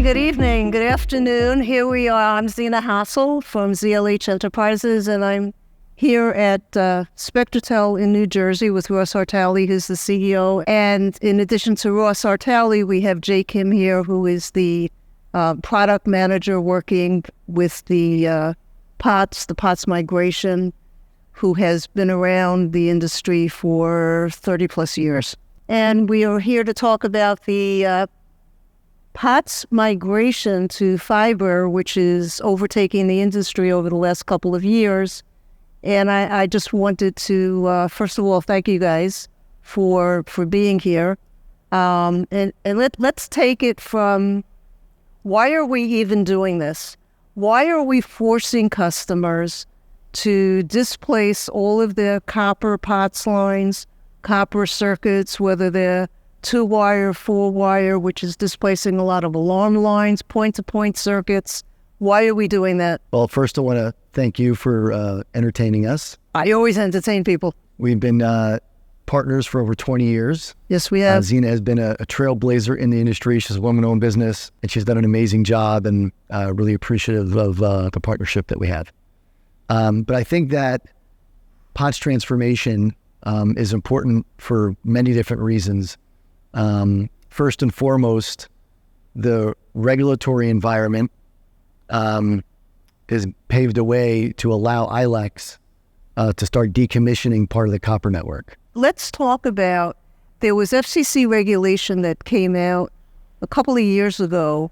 good evening, good afternoon. Here we are. I'm Zina Hassel from ZLH Enterprises, and I'm here at Spectrotel in New Jersey with Ross Artale, who's the CEO. And in addition to Ross Artale, we have Jay Kim here, who is the product manager working with the POTS migration, who has been around the industry for 30 plus years. And we are here to talk about the POTS migration to fiber, which is overtaking the industry over the last couple of years. And I just wanted to, first of all, thank you guys for being here. And let's take it from, why are we even doing this? Why are we forcing customers to displace all of their copper POTS lines, copper circuits, whether they're 2-wire, 4-wire, which is displacing a lot of alarm lines, point-to-point circuits? Why are we doing that? Well, first I want to thank you for entertaining us. I always entertain people. We've been partners for over 20 years. Yes, we have. Zina has been a trailblazer in the industry. She's a woman-owned business, and she's done an amazing job, and really appreciative of the partnership that we have. But I think that POTS transformation is important for many different reasons. First and foremost, the regulatory environment is paved a way to allow ILECs to start decommissioning part of the copper network. Let's talk about, there was FCC regulation that came out a couple of years ago,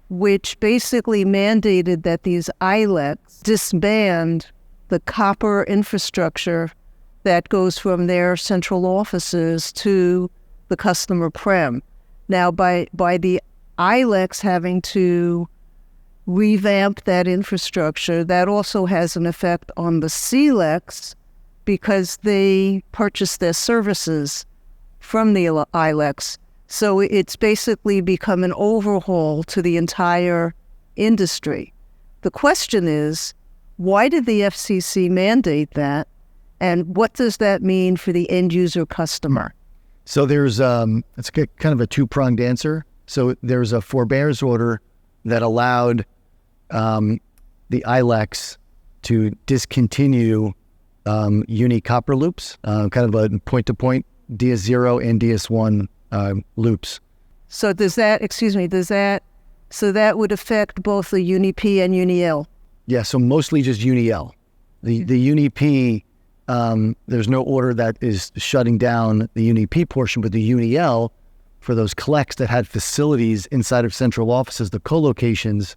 which basically mandated that these ILECs disband the copper infrastructure that goes from their central offices to the customer prem. Now, by the ILECs having to revamp that infrastructure, that also has an effect on the CLECs because they purchase their services from the ILECs. So it's basically become an overhaul to the entire industry. The question is, why did the FCC mandate that? And what does that mean for the end user customer? So there's, it's kind of a two-pronged answer. So there's a forbearance order that allowed the ILECs to discontinue uni copper loops, kind of a point-to-point DS0 and DS1 loops. So so that would affect both the Uni-P and Uni-L? Yeah, so mostly just Uni-L. The Uni-P, there's no order that is shutting down the Uni-P portion, but the Uni-L, for those collects that had facilities inside of central offices, the co-locations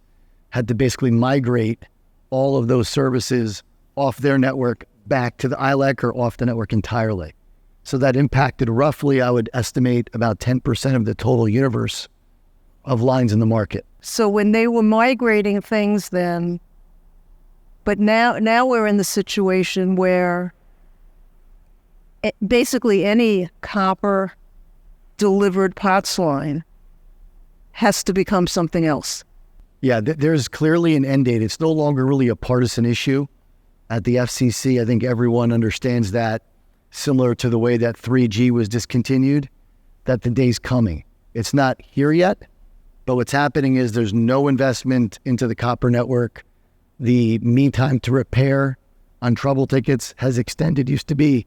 had to basically migrate all of those services off their network back to the ILEC or off the network entirely. So that impacted roughly, I would estimate, about 10% of the total universe of lines in the market. So when they were migrating things then, but now we're in the situation where basically any copper delivered POTS line has to become something else. Yeah, there's clearly an end date. It's no longer really a partisan issue at the FCC. I think everyone understands that, similar to the way that 3G was discontinued, that the day's coming. It's not here yet, but what's happening is there's no investment into the copper network. The mean time to repair on trouble tickets has extended. Used to be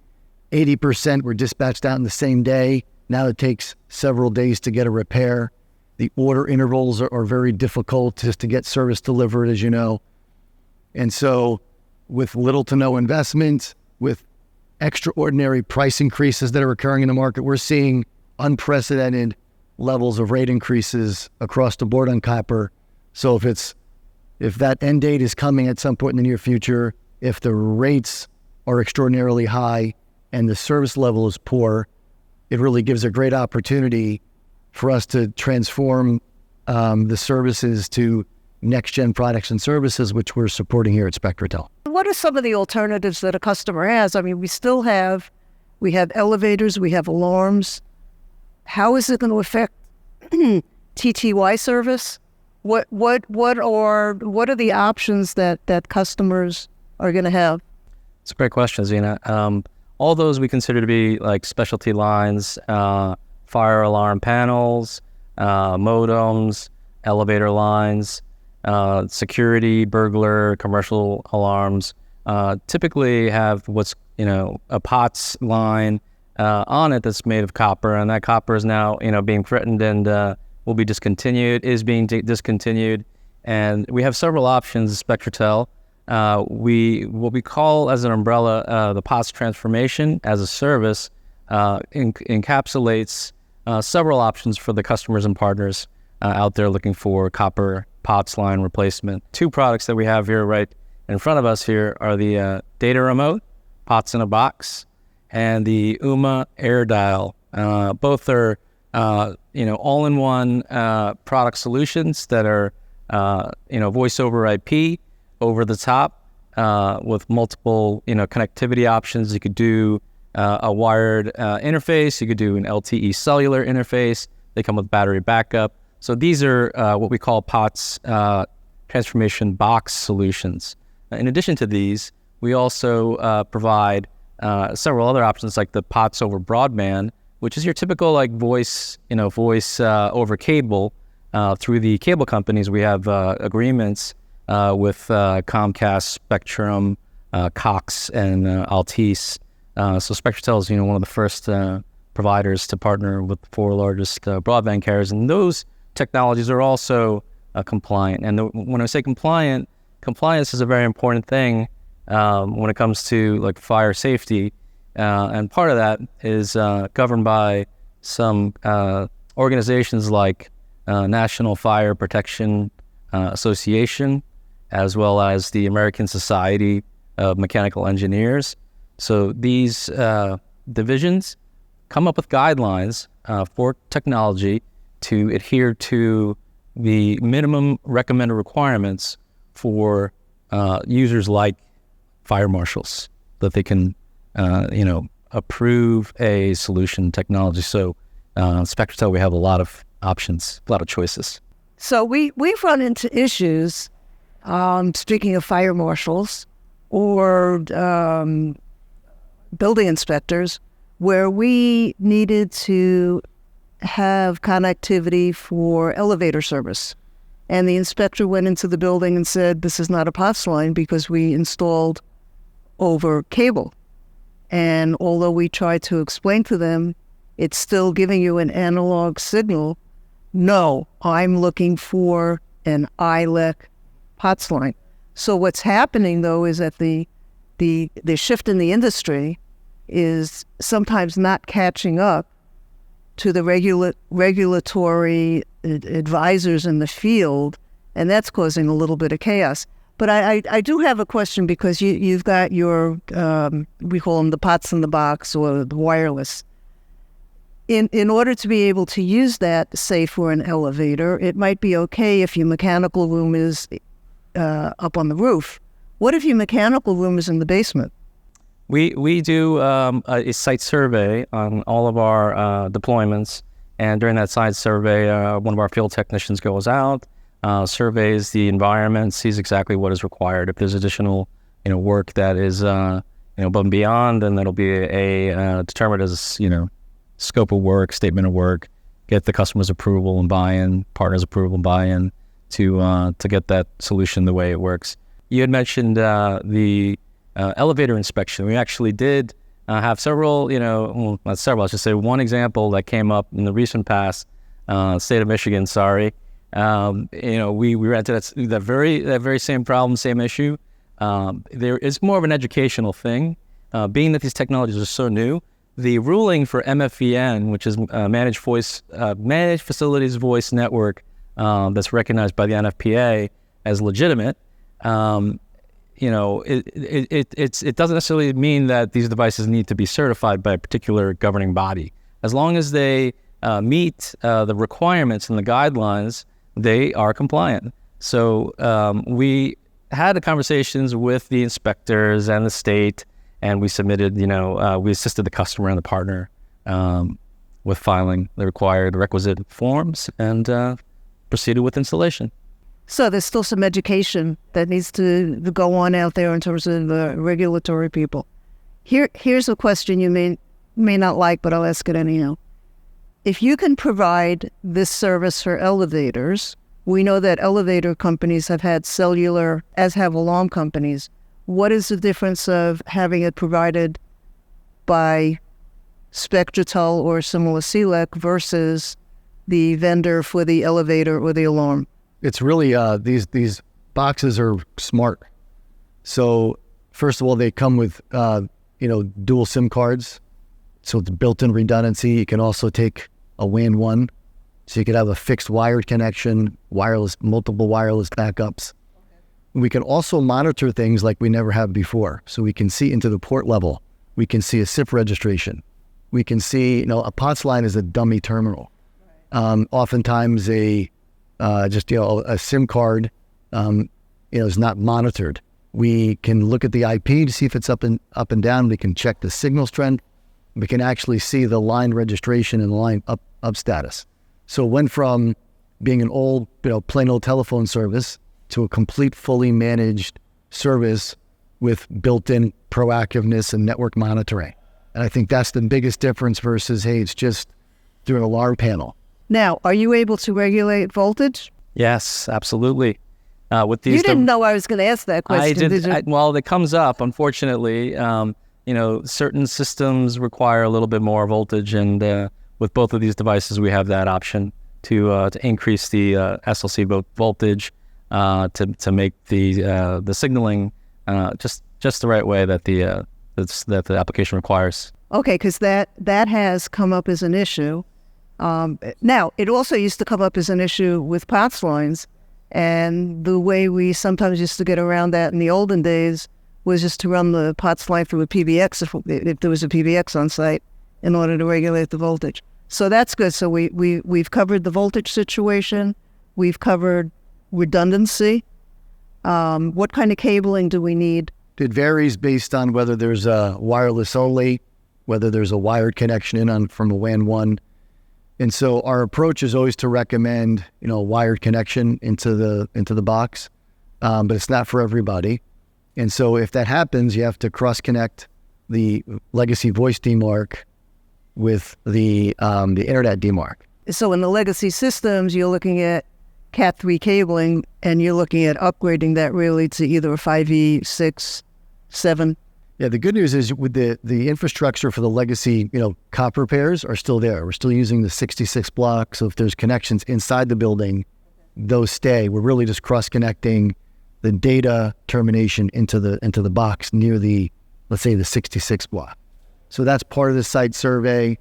80% were dispatched out in the same day. Now it takes several days to get a repair. The order intervals are very difficult just to get service delivered, as you know. And so with little to no investment, with extraordinary price increases that are occurring in the market, we're seeing unprecedented levels of rate increases across the board on copper. So if that end date is coming at some point in the near future, if the rates are extraordinarily high and the service level is poor, it really gives a great opportunity for us to transform the services to next-gen products and services, which we're supporting here at Spectrotel. What are some of the alternatives that a customer has? I mean, we have elevators, we have alarms. How is it going to affect TTY service? What are the options that customers are going to have? It's a great question, Zina. All those we consider to be like specialty lines, fire alarm panels, modems, elevator lines, security, burglar, commercial alarms, typically have what's, a POTS line on it that's made of copper, and that copper is now, being threatened and will be discontinued, is being discontinued. And we have several options at Spectrotel. What we call as an umbrella, the POTS transformation as a service encapsulates several options for the customers and partners out there looking for copper POTS line replacement. Two products that we have here right in front of us here are the data remote, POTS in a box, and the UMA air dial. Both are, all-in-one product solutions that are, voice over IP, over the top, with multiple, connectivity options. You could do a wired interface. You could do an LTE cellular interface. They come with battery backup. So these are what we call POTS transformation box solutions. In addition to these, we also provide several other options like the POTS over broadband, which is your typical like voice over cable. Through the cable companies, we have agreements with Comcast, Spectrum, Cox, and Altice. So Spectrotel is one of the first providers to partner with the four largest broadband carriers, and those technologies are also compliant. And when I say compliant, compliance is a very important thing when it comes to like fire safety, and part of that is governed by some organizations like National Fire Protection Association, as well as the American Society of Mechanical Engineers. So these divisions come up with guidelines for technology to adhere to the minimum recommended requirements for users like fire marshals, that they can, approve a solution technology. So Spectrotel, we have a lot of options, a lot of choices. So we've run into issues, speaking of fire marshals or building inspectors, where we needed to have connectivity for elevator service. And the inspector went into the building and said, this is not a POTS line because we installed over cable. And although we tried to explain to them, it's still giving you an analog signal. No, I'm looking for an ILEC POTS line. So what's happening, though, is that the shift in the industry is sometimes not catching up to the regulatory advisors in the field, and that's causing a little bit of chaos. But I do have a question, because you've got your, we call them the POTS in the box or the wireless. In order to be able to use that, say, for an elevator, it might be okay if your mechanical room is up on the roof. What if your mechanical room is in the basement? We do a site survey on all of our deployments, and during that site survey, one of our field technicians goes out, surveys the environment, sees exactly what is required. If there's additional, work that is, above and beyond, then that'll be a determined as, scope of work, statement of work, get the customer's approval and buy-in, partner's approval and buy-in to get that solution the way it works. You had mentioned the elevator inspection. We actually did have several, not several, I should say one example that came up in the recent past, state of Michigan, sorry. We ran into that very same problem, same issue. There is more of an educational thing, being that these technologies are so new. The ruling for MFVN, which is Managed Facilities Voice Network, that's recognized by the NFPA as legitimate. It doesn't necessarily mean that these devices need to be certified by a particular governing body. As long as they meet the requirements and the guidelines, they are compliant. So we had the conversations with the inspectors and the state, and we submitted, we assisted the customer and the partner with filing the requisite forms and proceeded with installation. So there's still some education that needs to go on out there in terms of the regulatory people. Here's a question you may not like, but I'll ask it anyhow. If you can provide this service for elevators We know that elevator companies have had cellular, as have alarm companies. What is the difference of having it provided by Spectrotel or similar CLEC versus the vendor for the elevator or the alarm? It's really, these boxes are smart. So first of all, they come with, dual SIM cards. So it's built-in redundancy. You can also take a WAN 1. So you could have a fixed wired connection, multiple wireless backups. We can also monitor things like we never have before. So we can see into the port level. We can see a SIP registration. We can see, a POTS line is a dummy terminal. Oftentimes a SIM card, is not monitored. We can look at the IP to see if it's up and down. We can check the signal strength. We can actually see the line registration and the line up status. So it went from being an old, plain old telephone service to a complete, fully managed service with built-in proactiveness and network monitoring. And I think that's the biggest difference versus, hey, it's just through an alarm panel. Now, are you able to regulate voltage? Yes, absolutely. With these, you didn't know I was going to ask that question, did you? Well, it comes up, unfortunately. Certain systems require a little bit more voltage, and with both of these devices, we have that option to increase the SLC voltage to make the signaling just the right way that the application requires. Okay, because that has come up as an issue. Now, it also used to come up as an issue with POTS lines, and the way we sometimes used to get around that in the olden days was just to run the POTS line through a PBX if there was a PBX on site in order to regulate the voltage. So that's good. So we've covered the voltage situation. We've covered redundancy. What kind of cabling do we need? It varies based on whether there's a wireless only, whether there's a wired connection from a WAN 1. And so our approach is always to recommend, a wired connection into the box, but it's not for everybody. And so if that happens, you have to cross-connect the legacy voice DMARC with the internet DMARC. So in the legacy systems, you're looking at Cat3 cabling, and you're looking at upgrading that really to either a 5E, 6, 7. Yeah, the good news is with the infrastructure for the legacy, copper pairs are still there. We're still using the 66 blocks. So if there's connections inside the building, those stay. We're really just cross-connecting the data termination into the box near let's say the 66 block. So that's part of the site survey.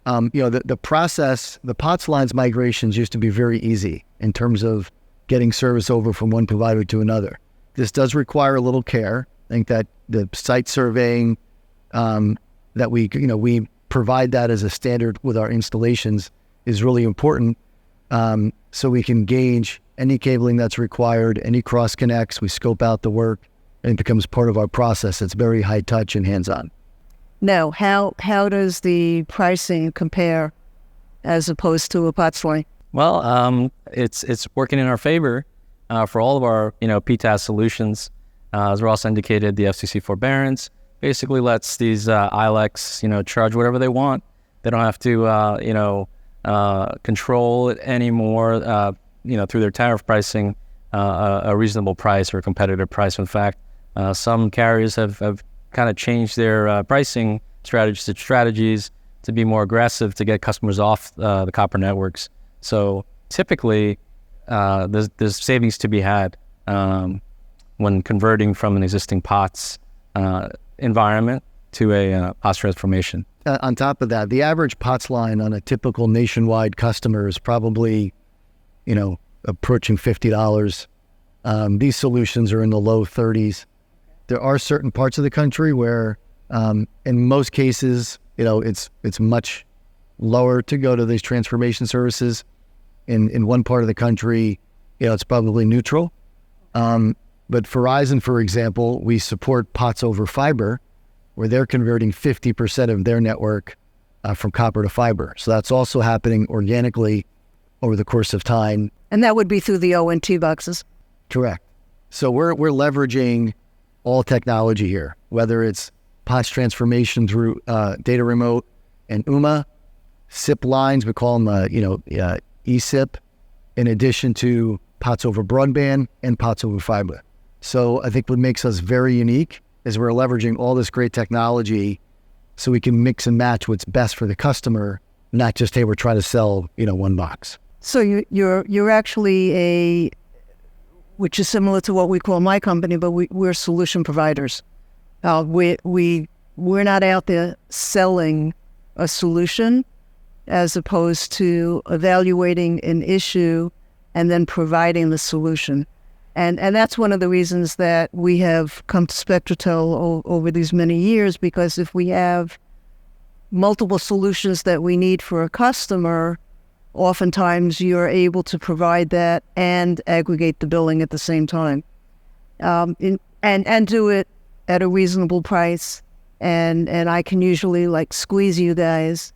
The process, the POTS lines migrations used to be very easy in terms of getting service over from one provider to another. This does require a little care. I think that the site surveying that we provide that as a standard with our installations is really important, so we can gauge any cabling that's required, any cross connects. We scope out the work, and it becomes part of our process. It's very high touch and hands-on. Now, how does the pricing compare as opposed to a POTS line? Well, it's working in our favor for all of our PTAS solutions. As Ross indicated, the FCC forbearance basically lets these ILECs, charge whatever they want. They don't have to, control it anymore, through their tariff pricing, a reasonable price or a competitive price. In fact, some carriers have kind of changed their pricing strategies to be more aggressive to get customers off the copper networks. So typically, there's savings to be had when converting from an existing POTS environment to a POTS transformation. On top of that, the average POTS line on a typical nationwide customer is probably, approaching $50. These solutions are in the low 30s. There are certain parts of the country where, in most cases, it's much lower to go to these transformation services. In one part of the country, it's probably neutral. But Verizon, for example, we support POTS over fiber, where they're converting 50% of their network from copper to fiber. So that's also happening organically over the course of time. And that would be through the ONT boxes? Correct. So we're leveraging all technology here, whether it's POTS transformation through data remote and UMA, SIP lines, we call them, eSIP, in addition to POTS over broadband and POTS over fiber. So I think what makes us very unique is we're leveraging all this great technology so we can mix and match what's best for the customer, not just, hey, we're trying to sell, one box. So you're actually which is similar to what we call my company, but we're solution providers. We're not out there selling a solution as opposed to evaluating an issue and then providing the solution. And that's one of the reasons that we have come to Spectrotel over these many years, because if we have multiple solutions that we need for a customer, oftentimes you're able to provide that and aggregate the billing at the same time, and do it at a reasonable price. And I can usually squeeze you guys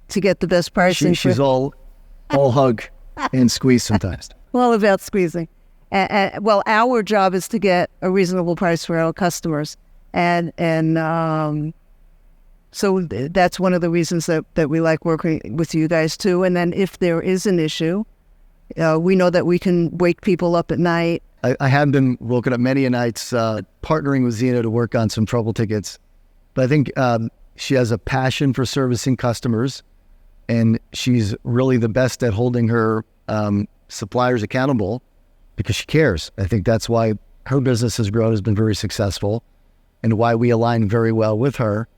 to get the best pricing. She's all hug and squeeze sometimes. Well, about squeezing. Well, our job is to get a reasonable price for our customers, and so that's one of the reasons that we like working with you guys too. And then if there is an issue, we know that we can wake people up at night. I have been woken up many a nights partnering with Zina to work on some trouble tickets, but I think she has a passion for servicing customers, and she's really the best at holding her suppliers accountable because she cares. I think that's why her business has grown, has been very successful, and why we align very well with her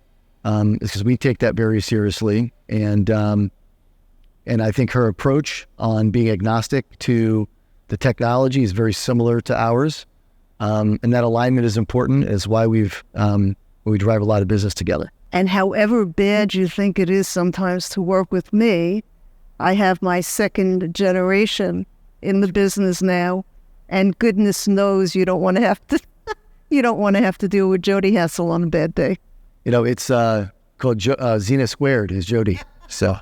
is because we take that very seriously. And I think her approach on being agnostic to the technology is very similar to ours. And that alignment is important, is why we drive a lot of business together. And however bad you think it is sometimes to work with me, I have my second generation in the business now, and goodness knows you don't want to have to deal with Jody Hassel on a bad day. It's called Zina Squared is Jody. So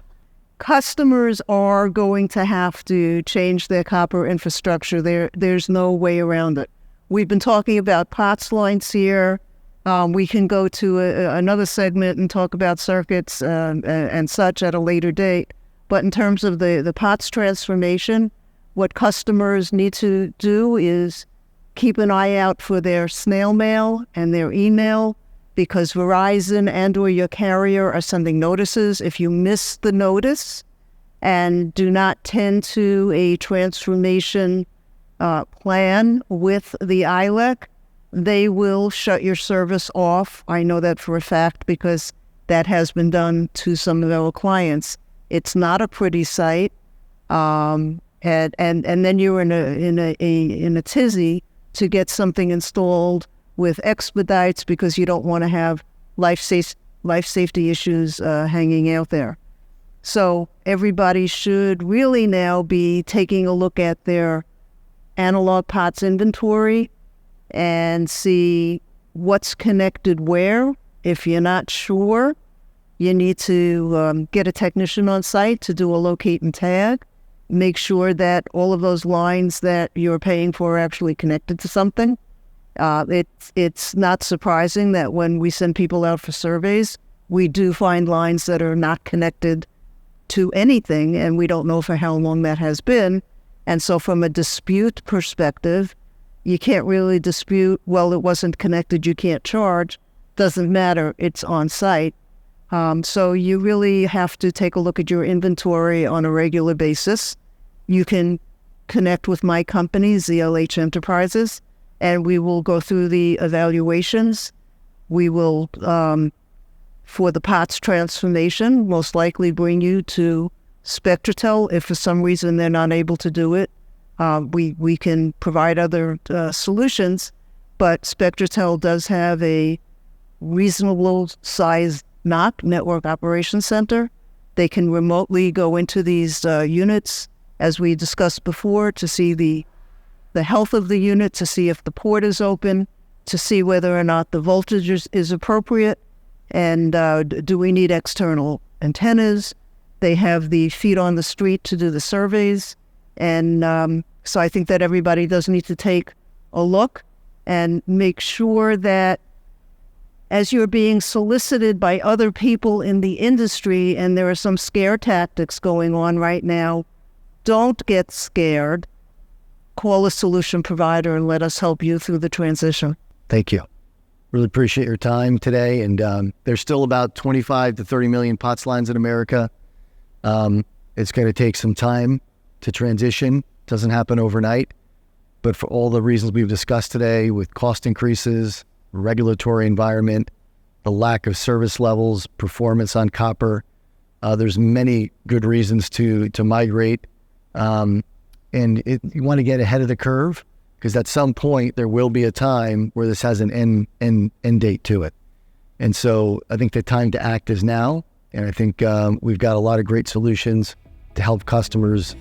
customers are going to have to change their copper infrastructure. There's no way around it. We've been talking about POTS lines here. We can go to another segment and talk about circuits and such at a later date. But in terms of the POTS transformation, what customers need to do is keep an eye out for their snail mail and their email, because Verizon and or your carrier are sending notices. If you miss the notice and do not tend to a transformation plan with the ILEC, they will shut your service off. I know that for a fact because that has been done to some of our clients. It's not a pretty sight, and then you're in a tizzy to get something installed with expedites because you don't want to have life safety issues hanging out there. So everybody should really now be taking a look at their analog POTS inventory and see what's connected where. If you're not sure, you need to get a technician on site to do a locate and tag. Make sure that all of those lines that you're paying for are actually connected to something. It's not surprising that when we send people out for surveys, we do find lines that are not connected to anything, and we don't know for how long that has been. And so from a dispute perspective, you can't really dispute, well, it wasn't connected, you can't charge. Doesn't matter, it's on site. So you really have to take a look at your inventory on a regular basis. You can connect with my company, ZLH Enterprises, and we will go through the evaluations. We will, for the POTS transformation, most likely bring you to Spectrotel. If for some reason they're not able to do it, we can provide other solutions, but Spectrotel does have a reasonable size NOC, Network Operations Center. They can remotely go into these units, as we discussed before, to see the health of the unit, to see if the port is open, to see whether or not the voltage is appropriate, and do we need external antennas. They have the feet on the street to do the surveys. And so I think that everybody does need to take a look and make sure that as you're being solicited by other people in the industry, and there are some scare tactics going on right now, don't get scared. Call a solution provider and let us help you through the transition. Thank you. Really appreciate your time today. And there's still about 25 to 30 million POTS lines in America. It's going to take some time to transition. Doesn't happen overnight. But for all the reasons we've discussed today, with cost increases, regulatory environment, the lack of service levels, performance on copper, there's many good reasons to migrate. You want to get ahead of the curve, because at some point there will be a time where this has an end date to it. And so I think the time to act is now. And I think we've got a lot of great solutions to help customers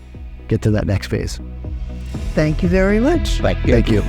get to that next phase. Thank you very much. Thank you. Thank you.